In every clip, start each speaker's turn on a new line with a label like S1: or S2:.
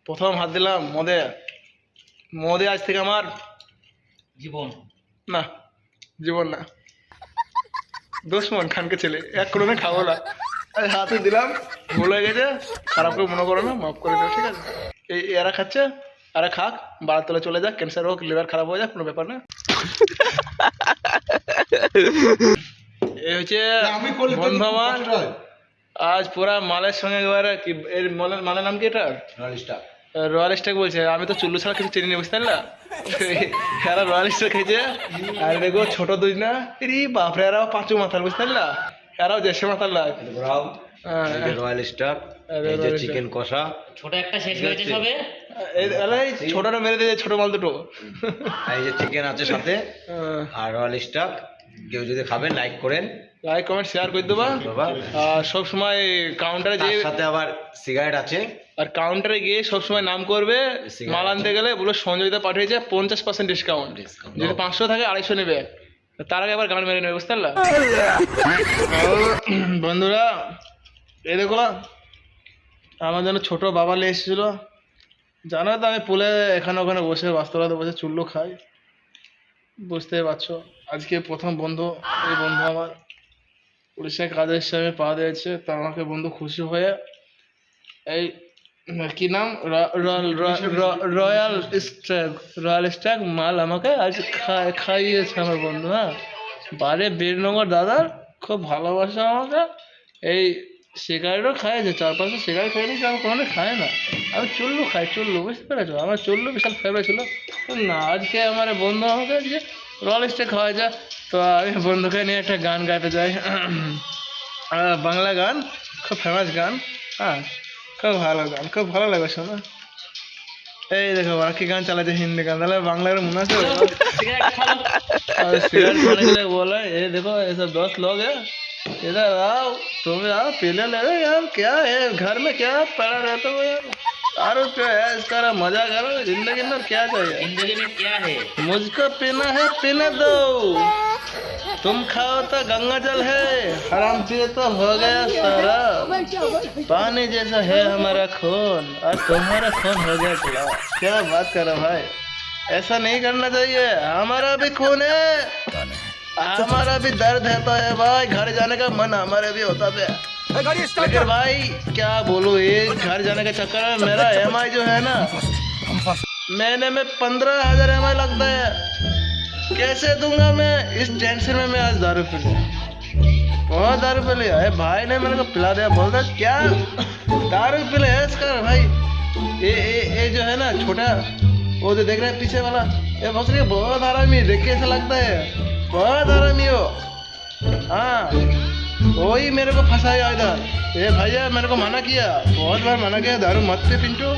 S1: প্রথম হাত দিলাম মদে। মদে আজ থেকে আমার
S2: জীবন
S1: না, জীবন না, দুশ্মন খানকে ছেলে, এক কোনো খাবো না। আজ হাতে দিলাম, ভুল হয়ে গেছে, খারাপ করে মনে করো না, মাফ করে দেবো, ঠিক আছে? এই এরা খাচ্ছে, এরা খাক, বাড়ার তলে চলে যাক, ক্যান্সার হোক, লিভার খারাপ হয়ে যাক, কোনো ব্যাপার না। এই হচ্ছে বন্ধু আমার, আজ পুরা মালের সঙ্গে এবারে কি এর মালের নাম কি? এটা রয়্যাল স্ট্যাগ বলছে। আমি তো চুল্লু ছাড়া কিছু চিনি বুঝতে না। এরা রয়্যাল স্ট্যাগ খেয়েছে। আর দেখো ছোট দুই না, রে বাপরে, এরাও পাঁচু মাথার বুঝতে না, এরাও দেশে মাথার লাগ।
S3: রয়্যাল স্টার, এই যে চিকেন কষা,
S2: ছোট একটা শেষ হয়েছে সবে।
S1: এই ছোটটা মেরে দিয়ে ছোট মাল দুটো।
S3: এই যে চিকেন আছে সাথে, আর রয়্যাল স্টার। কেউ যদি খাবেন লাইক করেন,
S1: লাইক কমেন্ট শেয়ার করে দেবা। আর সব সময় কাউন্টারে যে
S3: সাথে আবার সিগারেট আছে,
S1: আর কাউন্টারে গিয়ে সবসময় নাম করবে, মাল আনতে গেলে বলো সঞ্জয়িতা পাঠিয়েছে 50% ডিসকাউন্ট। যদি 500 থাকে 250 নেবে। তার আগে আবার গান মেরে নেবে, বুঝতে পারলা? বন্ধুরা এই দেখো, আমার জন্য ছোট বাবা নিয়ে এসেছিল। জানো তো আমি পুলে এখানে ওখানে বসে বাস্তবতা বসে চুল্লু খাই, বুঝতে পারছো। আজকে প্রথম বন্ধু, এই বন্ধু আমার উড়িষ্যায় কাজের হিসাবে পা দিয়েছে। তা আমাকে বন্ধু খুশি হয়ে এই কি নাম রয়্যাল স্ট্যাগ মাল আমাকে আজ খাইয়েছে আমার বন্ধু। হ্যাঁ, বারে বীরনগর দাদার খুব ভালোবাসা আমাকে। এই সিগারেটও খাইয়েছে, 4-5টা সিগারেট খেয়ে নিয়েছে, আমি কোনো খাই না। আমি চুল্লু খাই, চুল্লু, বুঝতে পেরেছো? আমার চুল্লু বিশাল ফেভারিট ছিল না। আজকে আমার বন্ধু আমাকে আজকে রয়্যাল স্ট্যাগ খাওয়াইছে। তো আমি বন্ধুকে নিয়ে একটা গান গাইতে চাই, বাংলা গান, খুব ফেমাস গান। হ্যাঁ, খুব ভালো গান, খুব ভালো লাগে শোনা। এই দেখো বাকি গান চালাচ্ছে হিন্দি গান, তাহলে বাংলার মনে আছে? सिगरेट खाने के लिए बोला, ये देखो ये सब 10 लोग हैं, इधर आओ, तुम आओ पीने ले रहे यार। क्या है घर में, क्या पड़ा रहते हो यार? दारू पियो है, इसका मजा करो। जिंदगी में क्या चाहिए?
S2: जिंदगी में क्या है?
S1: मुझको पीना है, पीने दो। तुम खाओ तो गंगा जल है, हराम पिए तो हो गया सारा। पानी जैसा है हमारा खून, और तुम्हारा खून हो गया गुलाब। क्या बात करो भाई, ऐसा नहीं करना चाहिए। हमारा भी खून है, हमारा भी दर्द रहता है भाई। घर जाने का मन हमारे भी होता है, लेकिन भाई क्या बोलूं, ये घर जाने के चक्कर में मेरा EMI जो है ना, महीने में 15,000 EMI लगता है। कैसे दूंगा मैं? इस टेंशन में मैं आज दारू पी लिया, बहुत दारू पी लिया। भाई ने मेरे को पिला दिया, बोलता क्या दारू पी ले कर भाई। ये जो है ना छोटा, वो जो देख रहे हैं पीछे वाला, ये भोसड़ी बहुत आरामी, देख के ऐसा लगता है बहुत आरामी हो। हाँ, वही मेरे को फंसाया इधर। ये भैया मेरे को मना किया, बहुत बार मना किया, दारू मत पी पिंटू,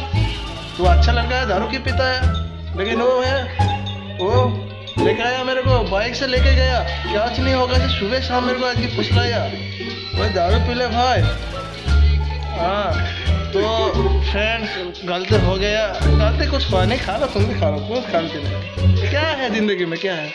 S1: तू अच्छा लड़का है, दारू क्यों पीता है? लेकिन वो है, वो लेके आया मेरे को, बाइक से लेके गया, क्या नहीं होगा तो सुबह शाम मेरे को आज की पूछ लाया, वही दारू पी ले भाई। हाँ तो फ्रेंड्स, गलती हो गया, गलती कुछ हुआ नहीं, खा लो, तुम भी खा लो, कुछ खाते नहीं। क्या है जिंदगी में, क्या है?